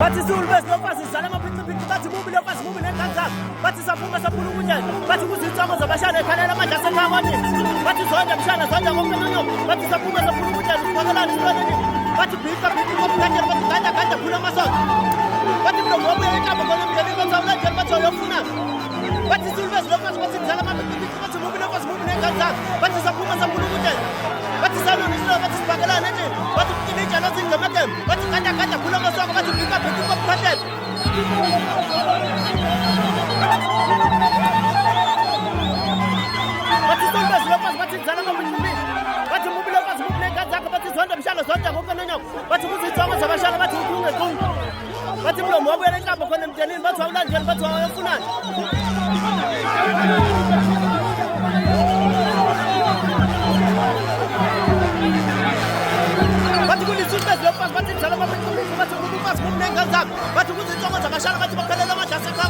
bathi sulubesi lofazi zidlala amaphiciphici bathi mubi lofazi mubi nenkanzana bathi saphuma saphula ukunyela bathi kuzitsongo zabashana ekhalela amandla asekhawani bathi zonke mshana zonke ngokumenonyo bathi saphuma saphula ukunyela siphakelane silwaneni bathi bhika bhika ngokukhathela bathi ganda ganda phula amasondo bathi mlomo wabuya enkamba khona emndenini bathi awulandeli bathi awuyofuna bathi sulubesi lofazi bathi kudlala amaphiciphici bathi mubi lofazi mubi nenkanzana bathi saphuma saphula ukunyela bathi salona isilo bathi siphakelane endlini bathi kutilitsha nozingemegeme bathi ganda ganda phula amasondo bathi bhika bhika ngokukhathela bathi sulubesi lofazi bathi kudlala amaphiciphici bathi mubi lofazi mubi nenkanzana bathi zonke mshana zonke ngokumenonyo bathi kuzitsongo zabashana bathi ukhungecungu bathi mlomo wabuya enkamba khona emndenini bathi awulandeli bathi awayofunani bathi kulisulubesi lofazi bathi kudlala amaphiciphici bathi mubi lofazi mubi nenkanzana bathi kuzitsongo zabashana bathi bakhalela amandla asekhaya